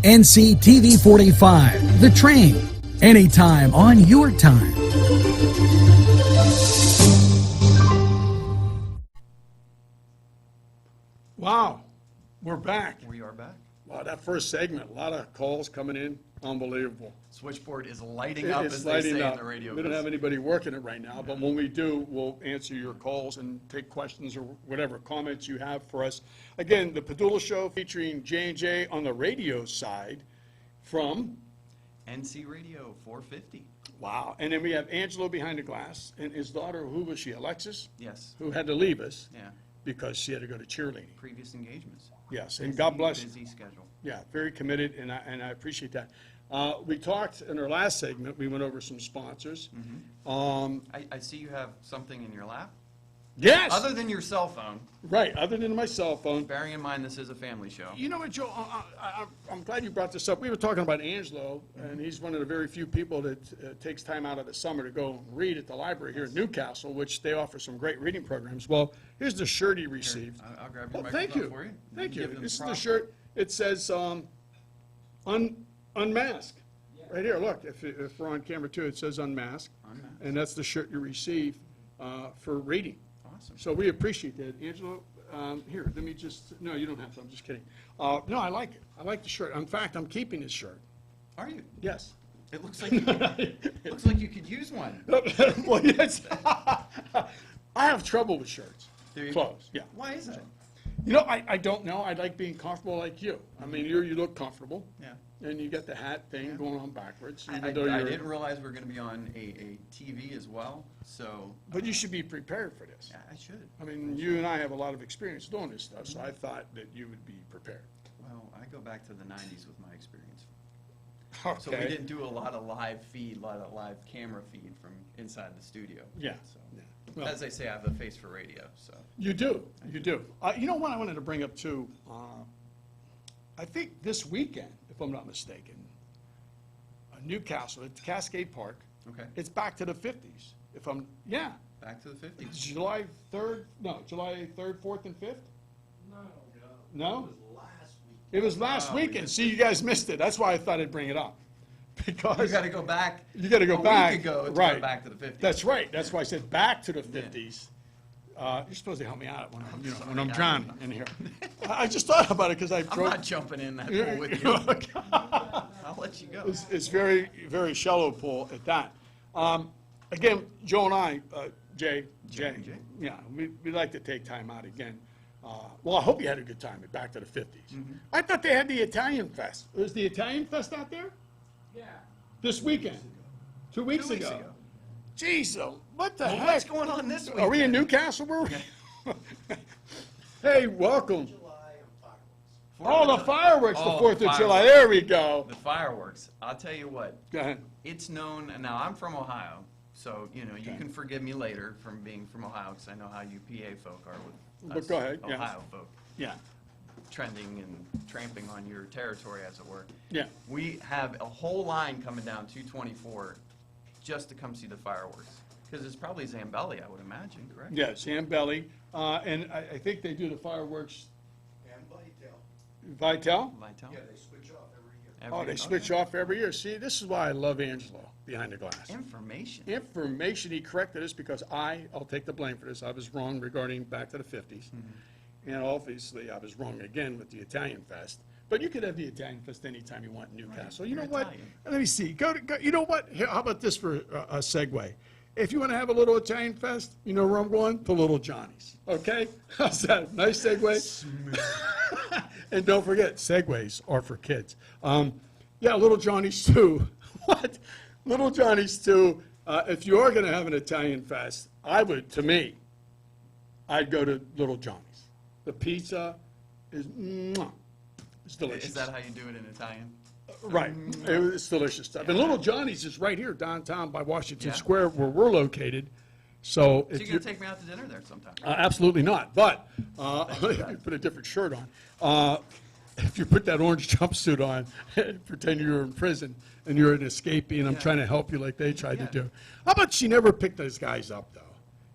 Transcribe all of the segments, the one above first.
NCTV45, The Train, anytime on your time. Wow, we're back. We are back. Wow, that first segment, a lot of calls coming in, unbelievable. Switchboard is lighting up, It's as they lighting say up. in the radio. We don't have anybody working it right now, but when we do, we'll answer your calls and take questions or whatever comments you have for us. Again, the Padula Show featuring J&J on the radio side from, NC Radio 450. wow, and then we have Angelo behind the glass, and his daughter, who was she, Alexis? Yes. Who had to leave us Yeah. because she had to go to cheerleading. Previous engagements. Yes, and God bless. Busy schedule. Yeah, very committed, and I appreciate that. We talked in our last segment, we went over some sponsors. I see you have something in your lap. Yes! Other than your cell phone, Right, other than my cell phone. bearing in mind this is a family show. You know what, Joe, I'm glad you brought this up. We were talking about Angelo, and he's one of the very few people that takes time out of the summer to go and read at the library here in Newcastle, which they offer some great reading programs. Well, here's the shirt he received. I'll grab your Oh, thank microphone you. for you. Thank you. Give them This is the props. shirt. It says unmask. Right here, look, if we're on camera too, it says unmask. Unmask. And that's the shirt you receive for reading. Awesome. So we appreciate that. Angelo, here, let me just, no, you don't have to, I'm just kidding. No, I like it. I like the shirt. In fact, I'm keeping this shirt. Are you? Yes. It looks like looks like you could use one. Well, yes. I have trouble with shirts. Do you? Clothes, yeah. Why is that? You know, I don't know. I like being comfortable like you. I mean, you look comfortable. Yeah. And you got the hat thing going on backwards. I even though you're, didn't realize we were going to be on a TV as well, so. But you should be prepared for this. Yeah, I should. I mean, you and I have a lot of experience doing this stuff, so I thought that you would be prepared. Well, I go back to the 90s with my experience. Okay. So we didn't do a lot of live feed, a lot of live camera feed from inside the studio. Yeah. So, Yeah. Well, as they say, I have a face for radio, so. you do. You do. You know what I wanted to bring up too? I think this weekend, if I'm not mistaken, Newcastle, at Cascade Park, Okay. it's back to the 50s. If I'm, yeah. Back to the 50s. July 3rd, no, July 3rd, 4th, and 5th? No? It was last Oh, we weekend. missed See, you guys missed it. That's why I thought I'd bring it up. Because You gotta go back. you got to go a back. week ago to right. go back to the 50s. That's right. That's why I said back to the 50s. You're supposed to help me out when I'm, when I'm drowning in here. I just thought about it because I I'm drove. not jumping in that pool with you. I'll let you go. It's very, very shallow pool at that. Again, Joe and I, Jay, Jay. yeah, we like to take time out again. Well, I hope you had a good time at Back to the 50s. I thought they had the Italian Fest. Was the Italian Fest out there? Yeah. This weekend? 2 weeks 2 weeks ago. ago. Jeez, what the Well, heck? what's going on this week? Are we in Newcastle? Were we? Hey, welcome. Oh, the fireworks, the Oh, 4th of fireworks. July. There we go. The fireworks. I'll tell you what. Go ahead. It's known, and now I'm from Ohio, so, you know, you can forgive me later from being from Ohio, because I know how you PA folk are with But us go ahead, yeah. Ohio folk, Yeah, trending and tramping on your territory, as it were. yeah. We have a whole line coming down 224 just to come see the fireworks, because it's probably Zambelli, I would imagine, correct? Yeah, Sam Belly. And I think they do the fireworks, And Vitel. Vitel? Vital? Yeah, they switch off every year. Oh, they Okay. switch off every year. See, this is why I love Angelo behind the glass. Information. Information, he corrected us because I'll take the blame for this. I was wrong regarding back to the 50s. And obviously, I was wrong again with the Italian Fest. But you could have the Italian Fest anytime you want in Newcastle. You know You're what? Italian. Let me see. Go, you know what? Here, how about this for a segue? If you want to have a little Italian Fest, you know where I'm going? To Little Johnny's. Okay? How's that? Nice segue? And don't forget, segues are for kids. Yeah, Little Johnny's too. What? Little Johnny's too. If you are going to have an Italian Fest, I would, to me, I'd go to Little Johnny's. The pizza is, mwah, it's delicious. Is that how you do it in Italian? Right. It's delicious stuff. And Little Johnny's is right here downtown by Washington Yeah. Square where we're located. So So if you're you, gonna take me out to dinner there sometime? absolutely not. But if you put a different shirt on, if you put that orange jumpsuit on, pretend you're in prison and you're an escapee and I'm trying to help you like they tried to do. How about she never picked those guys up, though?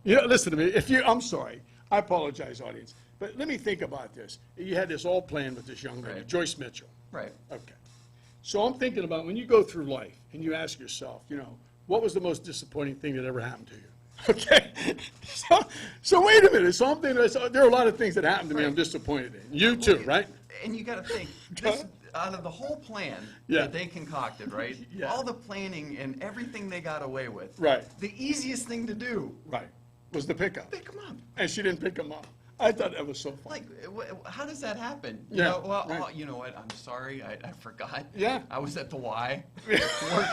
You know, listen to me. I'm sorry. I apologize, audience. But let me think about this. You had this all planned with this young lady, Right. Joyce Mitchell. Right. Okay. So I'm thinking about when you go through life and you ask yourself, what was the most disappointing thing that ever happened to you? Okay, so wait a minute. So I'm thinking, there are a lot of things that happened to me I'm disappointed in. You too, right? And you gotta think, this, out of the whole plan Yeah. that they concocted, right? Yeah. All the planning and everything they got away with. Right. The easiest thing to do, Right, was the pickup. pick them up. And she didn't pick them up. I thought that was so funny. Like, how does that happen? Yeah, Well, right. you know what, I'm sorry, I forgot. Yeah. I was at the Y, working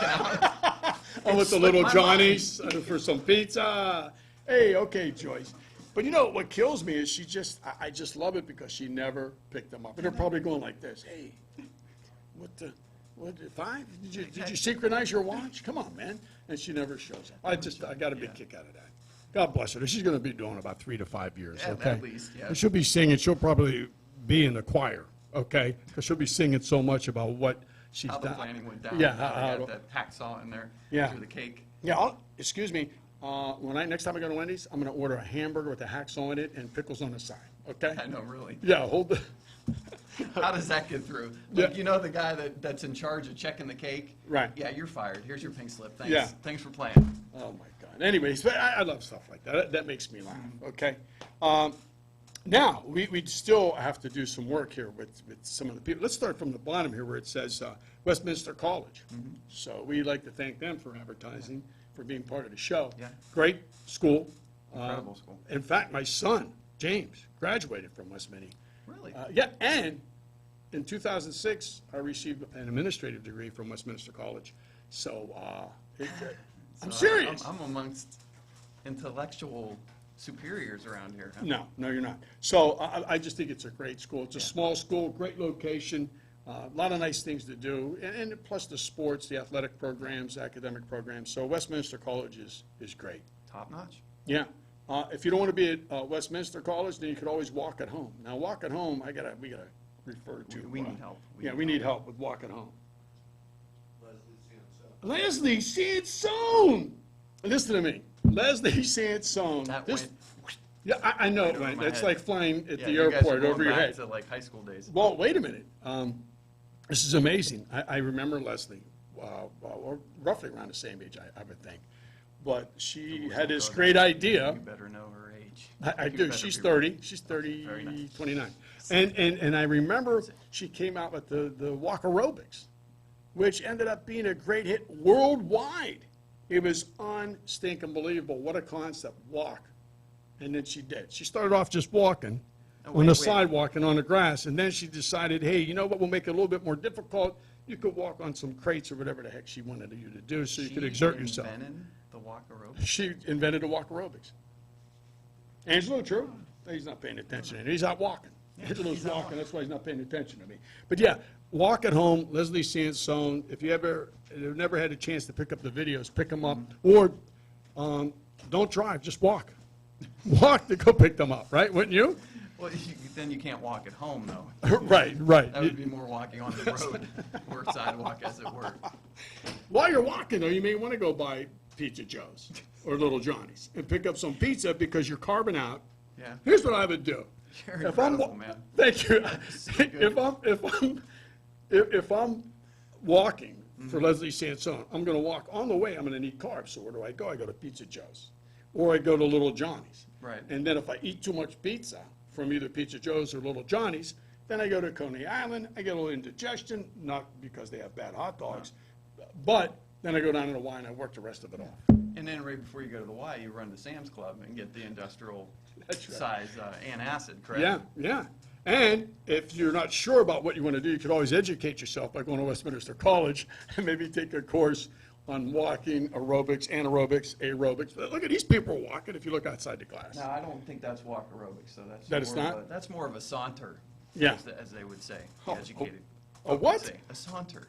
out. I went to slipped Little my Johnny's for some pizza. Hey, okay, Joyce. But what kills me is I just love it because she never picked them up. And they're probably going like this, hey, what, 5? Did you synchronize your watch? Come on, man. And she never shows up. I got a big kick out of that. God bless her. She's going to be doing about 3 to 5 years, okay? At least, yeah. And she'll be singing. She'll probably be in the choir, okay? Because she'll be singing so much about what she's How done. the planning went down. Yeah, How they got that hacksaw in there. Yeah. Through the cake. Yeah, excuse me. Next time I go to Wendy's, I'm going to order a hamburger with a hacksaw in it and pickles on the side, okay? I know, really. Yeah, hold the, How does that get through? Yeah. Like, the guy that's in charge of checking the cake? Right. Yeah, you're fired. Here's your pink slip. Thanks. Yeah. Thanks for playing. oh my God. Anyways, but I love stuff like that. That makes me laugh, okay? Now, we still have to do some work here with some of the people. Let's start from the bottom here where it says Westminster College. So we'd like to thank them for advertising, for being part of the show. Yeah. Great school. Incredible school. In fact, my son, James, graduated from West Mini. Really? Yeah, and in 2006, I received an administrative degree from Westminster College. So, I'm So serious. I'm amongst intellectual superiors around here. Huh? No, you're not. So I just think it's a great school. It's a small school, great location, a lot of nice things to do, and plus the sports, the athletic programs, academic programs. So Westminster College is great. Top notch. Yeah. If you don't want to be at Westminster College, then you could always walk at home. Now, walk at home, we gotta refer to. We need help. We need help with walk at home. Leslie Sansone. Leslie Sansone. Listen to me. Leslie Sansone. That This- went. Yeah, I know it over went. my It's head. like flying at Yeah, the you guys are airport going over your back head. to like high school days. Well, wait a minute. This is amazing. I remember Leslie, or roughly around the same age, I would think. But she had this great idea. You better know her age. I You do. better She's be 30. She's 30, Very nice. 29. And I remember she came out with the walk aerobics, which ended up being a great hit worldwide. It was unstinking believable. What a concept. Walk. And then she did. She started off just walking Oh, on wait, the wait. sidewalk and on the grass. And then she decided, hey, you know what? We'll make it a little bit more difficult. You could walk on some crates or whatever the heck she wanted you to do so you could exert yourself. She invented the walk aerobics. She invented the walk aerobics. Angelo, true? He's not paying attention. He's out walking. Angelo's he's out walking, walking. that's why he's not paying attention to me. But yeah, walk at home, Leslie Sansone. If you ever have never had a chance to pick up the videos, pick them up. Or don't drive, just walk. Walk to go pick them up, right? Wouldn't you? Well, then you can't walk at home, though. Right. That would be more walking on the road, or sidewalk, as it were. While you're walking, though, you may want to go by Pizza Joe's or Little Johnny's and pick up some pizza because you're carving out. Yeah. Here's what I would do. You're If I'm incredible, man. Thank you. so good. If I'm walking Mm-hmm. for Leslie Sansone, I'm going to walk. On the way, I'm going to need carbs. So where do I go? I go to Pizza Joe's, or I go to Little Johnny's. Right. And then if I eat too much pizza from either Pizza Joe's or Little Johnny's, then I go to Coney Island. I get a little indigestion, not because they have bad hot dogs, but then I go down to the Y and I work the rest of it off. And then right before you go to the Y, you run to Sam's Club and get the industrial That's right. size antacid, correct? Yeah, yeah. And if you're not sure about what you want to do, you could always educate yourself by going to Westminster College and maybe take a course on walking, aerobics, anaerobics, aerobics. But look at these people walking if you look outside the glass. No, I don't think that's walk aerobics, so that's That it's more of not? that's more of a saunter, Yeah. as they would say, Oh, the educated. a what? would say. A saunter.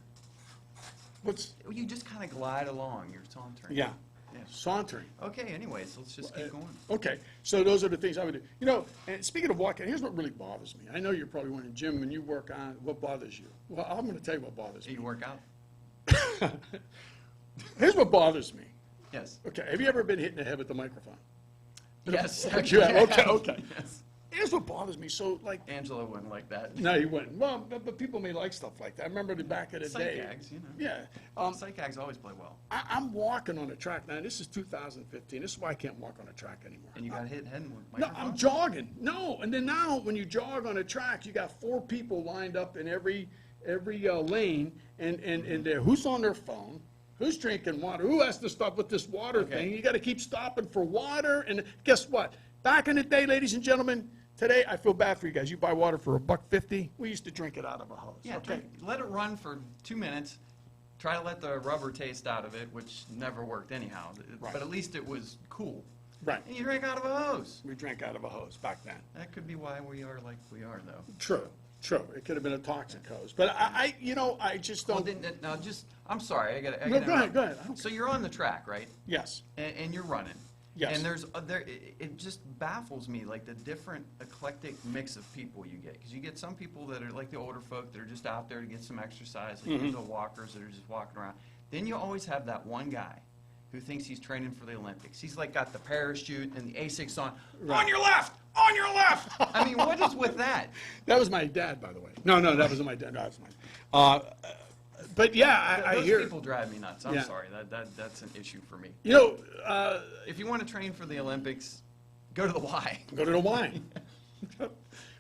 What's, You just kind of glide along, you're sauntering. yeah, Yeah. sauntering. Okay, anyways, let's just keep going. Okay, so those are the things I would do. You know, and speaking of walking, here's what really bothers me. I know you're probably wondering, Jim, when you work on, what bothers you? Well, I'm going to tell you what bothers Do me. you work out? Here's what bothers me. Yes. Okay, have you ever been hit in the head with the microphone? Yes. You have? Okay, okay. Yes. here's what bothers me. So, like, Angela wouldn't like that. no, you wouldn't. Well, but people may like stuff like that. I remember the back of the Psych day. gags, you know. Yeah. Psych gags always play well. I'm walking on a track now. This is 2015. This is why I can't walk on a track anymore. And you got hit head with No, microphone? I'm jogging. No, and then now when you jog on a track, you got 4 people lined up in every lane, and they're, who's on their phone, who's drinking water, who has to stop with this water thing. You got to keep stopping for water, and guess what? Back in the day, ladies and gentlemen, today I feel bad for you guys. You buy water for $1.50. We used to drink it out of a hose. Yeah, okay. let it run for 2 minutes. Try to let the rubber taste out of it, which never worked anyhow. Right. But at least it was cool. Right. And you drink out of a hose. We drank out of a hose back then. That could be why we are like we are, though. True. It could have been a toxic hose, but I just Well, don't. now, I'm sorry. I got to. No, go ahead. I don't So you're on the track, right? Yes. And you're running. Yes. And it just baffles me, like the different eclectic mix of people you get. Because you get some people that are like the older folk that are just out there to get some exercise, like the walkers that are just walking around. Then you always have that one guy who thinks he's training for the Olympics. He's like got the parachute and the Asics on. Right. On your left! On your left! I mean, what is with that? That was my dad, by the way. No, that wasn't my dad. No, that was mine. But yeah, I Those hear. people drive me nuts. I'm Yeah. sorry. That's an issue for me. You know, If you want to train for the Olympics, go to the Y. go to the wine.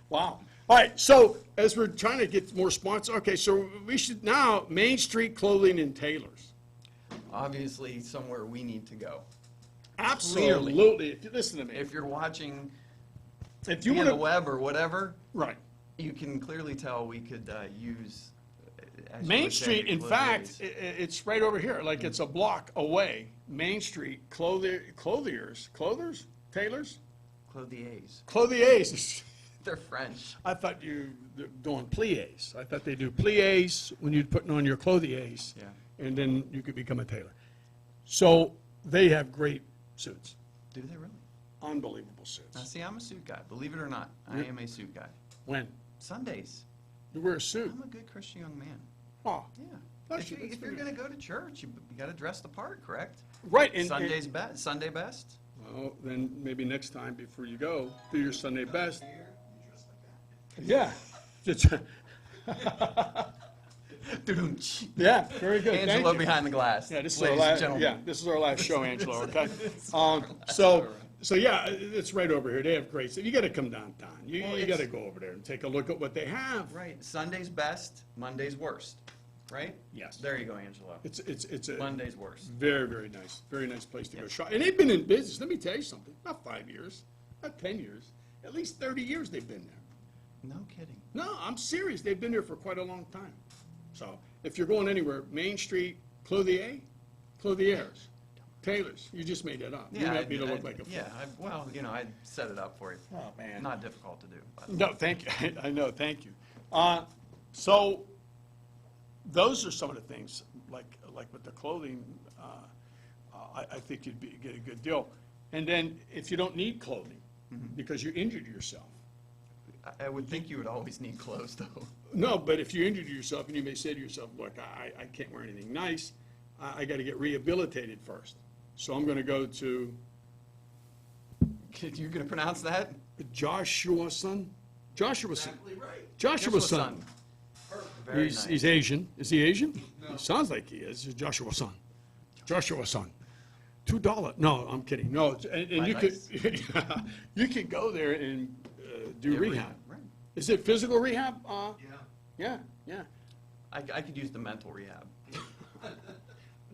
Wow. All right. So as we're trying to get more sponsors, okay. So we should now Main Street Clothing and Tailors. Obviously, somewhere we need to go. Absolutely. If you listen to me, If you're watching if you via want the to, web or whatever, right. you can clearly tell we could use as you Main would say, Street, the in fact, clothes. it's right over here. Like it's a block away. Main Street Clothiers, Tailors, Clothiers. Clothiers. They're French. I thought you were doing pliés. I thought they do pliés when you're putting on your clothiers. Yeah. And then you could become a tailor. So they have great suits, Do they really? unbelievable Now, suits. see, I'm a suit guy. Believe it or not, I am a suit guy. When Sundays, you wear a suit, I'm a good Christian young man. oh, Yeah. That's If, that's if you're pretty going to go to church, you got to dress the part, correct? right. And, Sunday's best. Sunday best. well, then maybe next time before you go, do your Sunday best. Here, you dress like that. Yeah. Doo-doo-ch. Yeah, very good. Thank Angelo you. behind the glass. Yeah, this is our ladies and last. gentlemen. Yeah, this is our last show, Angelo. Okay. All So yeah, it's right over here. They have great stuff. You got to come downtown. You Well, got to it's- go over there and take a look at what they have. Right. Sunday's best, Monday's worst. Right? Yes. There you go, Angelo. It's a Monday's worst. very very nice place to go shop. And they've been in business. Let me tell you something. Not 5 years, not 10 years, at least 30 years they've been there. No kidding. No, I'm serious. They've been there for quite a long time. So if you're going anywhere, Main Street, Clothiers, Tailors. You just made that up. You made me to look like a fool. Yeah, well, I set it up for you. Oh, man. Not difficult to do. But No, thank you. I know, thank you. So those are some of the things, like with the clothing, I think you'd get a good deal. And then if you don't need clothing because you injured yourself. I would think you would always need clothes, though. No, but if you injured yourself and you may say to yourself, look, I can't wear anything nice, I got to get rehabilitated first. So I'm going to go to You're going to pronounce that? Joshua Son. Exactly right. Joshua Son. Very He's, nice. he's Asian. Is he Asian? He sounds like he is. He's Joshua Son. Joshua Son. $2. No, I'm kidding. No, and you could you could go there and do Yeah, rehab. Right. Is it physical rehab? Yeah. Yeah. I could use the mental rehab.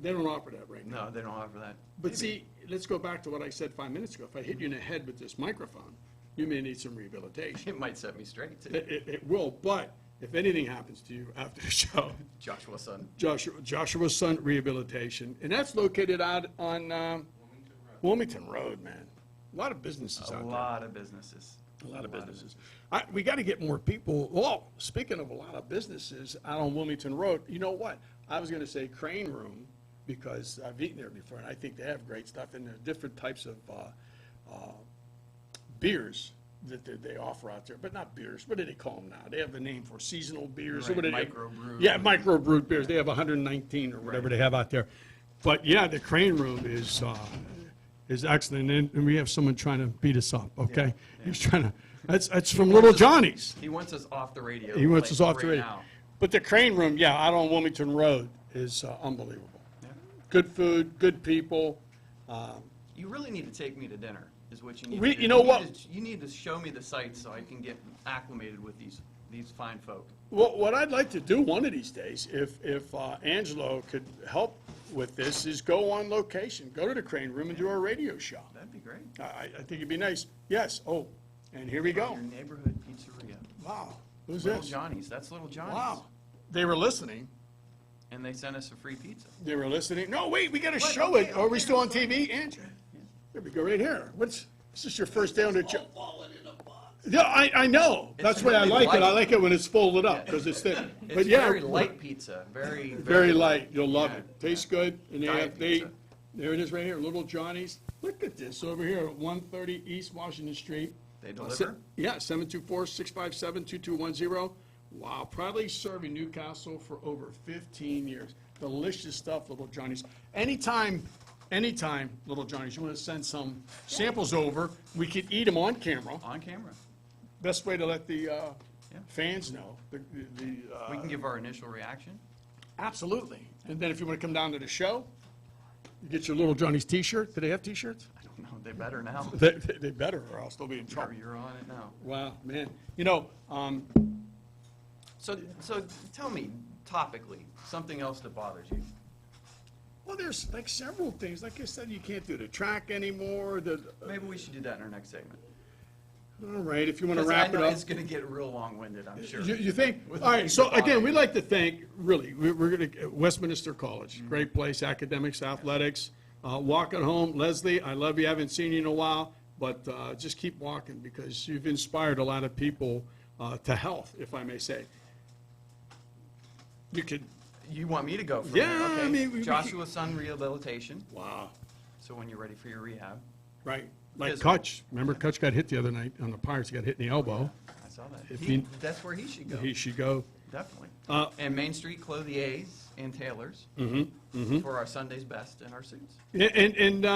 They don't offer that right now. No, they don't offer that. But see, let's go back to what I said 5 minutes ago. If I hit you in the head with this microphone, you may need some rehabilitation. It might set me straight, too. It will, but if anything happens to you after the show, Joshua Son. Joshua's Son Rehabilitation, and that's located out on Wilmington Road, man. A lot of businesses A out lot of businesses. there. A lot of businesses. We got to get more people. Well, speaking of a lot of businesses out on Wilmington Road, you know what? I was going to say Crane Room because I've eaten there before, and I think they have great stuff, and there are different types of beers that they offer out there, but not beers. What do they call them now? They have the name for seasonal beers. Right, What do they- microbrewed. Yeah, microbrewed beers. They have 119 or whatever they have out there. But yeah, the Crane Room is excellent, and we have someone trying to beat us up. Okay, Yeah. he's trying to That's from Little Johnny's. He wants us off the radio. He wants like, us off the right radio. now. But the Crane Room, yeah, out on Wilmington Road is unbelievable. Yeah. Good food, good people. You really need to take me to dinner, is what you need We- to do. you know need what? to- you need to show me the sights so I can get acclimated with these fine folk. Well, what I'd like to do one of these days, if Angelo could help with this, is go on location, go to the Crane Room and do our radio show. That'd be great. I think it'd be nice. Yes, oh, and here we go. Your neighborhood pizzeria. Wow, who's Little this? Johnny's, that's Little Johnny's. Wow, they were listening. And they sent us a free pizza. They were listening. No, wait, we gotta What? show Okay, it. Are we okay, still on TV, Angelo? Here we go, right here. Is this your first day on the job? Yeah, I know. It's That's why I really like it. I light. like it when it's folded up, because it's thick. But It's yeah, very light pizza, very, very light. You'll love Yeah. it. Tastes good. And they Diet have, pizza. there it is right here, Little Johnny's. Look at this over here at 130 East Washington Street. They deliver? Yeah, 724-657-2210. Wow, proudly serving Newcastle for over 15 years. Delicious stuff, Little Johnny's. Anytime, Little Johnny's, you want to send some samples over, we could eat them on camera. On camera. Best way to let the fans know. We can give our initial reaction. Absolutely. And then if you want to come down to the show, you get your Little Johnny's T-shirt. Do they have T-shirts? I don't know, they better now. They better, or else they'll be in trouble. You're on it now. Wow, man. You know, So tell me, topically, something else that bothers you. well, there's like several things. Like I said, you can't do the track anymore. Maybe we should do that in our next segment. All right, if you want to 'Cause I wrap it know up. it's gonna get real long-winded, I'm sure. You think? With All the right, things so that bother again, you. we'd like to thank, really, we're going to, Westminster College, Mm-hmm. great place, academics, athletics. Walking home, Leslie, I love you, haven't seen you in a while, but just keep walking because you've inspired a lot of people to health, if I may say. You could, You want me to go from Yeah, there? Okay. I mean, we- Joshua Sun Rehabilitation, wow, so when you're ready for your rehab. right. Like Physical. Kutch, remember Kutch got hit the other night on the Pirates, he got hit in the elbow. I saw that. If He- you- That's where he should go, He should go. definitely. Uh, And Main Street Clothiers and Tailors for our Sunday's best and our suits. And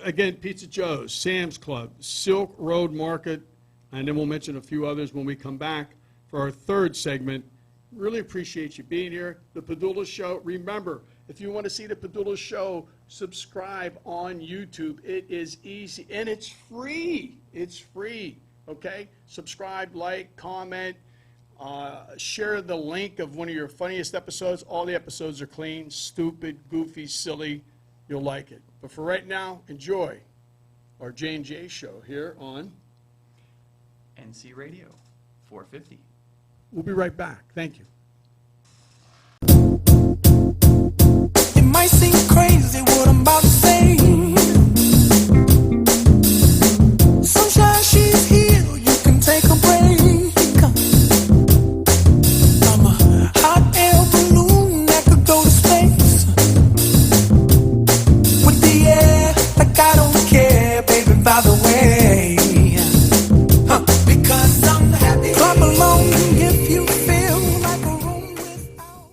again, Pizza Joe's, Sam's Club, Silk Road Market, and then we'll mention a few others when we come back for our third segment. Really appreciate you being here. The Padula Show, remember, if you want to see the Padula Show, subscribe on YouTube. It is easy, and it's free. It's free, okay? Subscribe, like, comment, share the link of one of your funniest episodes. All the episodes are clean, stupid, goofy, silly. You'll like it. But for right now, enjoy our J&J show here on. NC Radio, 450. We'll be right back. Thank you. It might seem crazy what I'm about to say. Sunshine, she's here, you can take a break. I'm a hot air balloon that could go to space. With the air, like I don't care, baby, by the way. Because I'm happy. Clap along if you feel like a room without.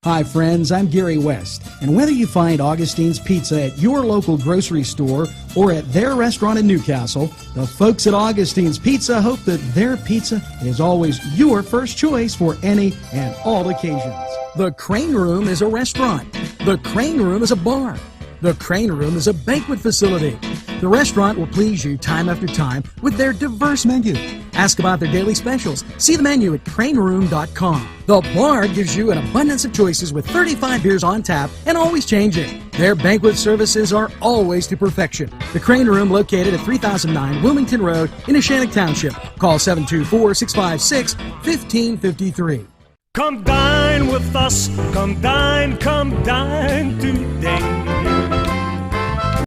Hi friends, I'm Gary West, and whether you find Augustine's Pizza at your local grocery store or at their restaurant in Newcastle, the folks at Augustine's Pizza hope that their pizza is always your first choice for any and all occasions. The Crane Room is a restaurant. The Crane Room is a bar. The Crane Room is a banquet facility. The restaurant will please you time after time with their diverse menu. Ask about their daily specials. See the menu at craneroom.com. The bar gives you an abundance of choices with 35 beers on tap and always changing. Their banquet services are always to perfection. The Crane Room, located at 3009 Wilmington Road in Ashannock Township. Call 724-656-1553. Come dine with us, come dine today.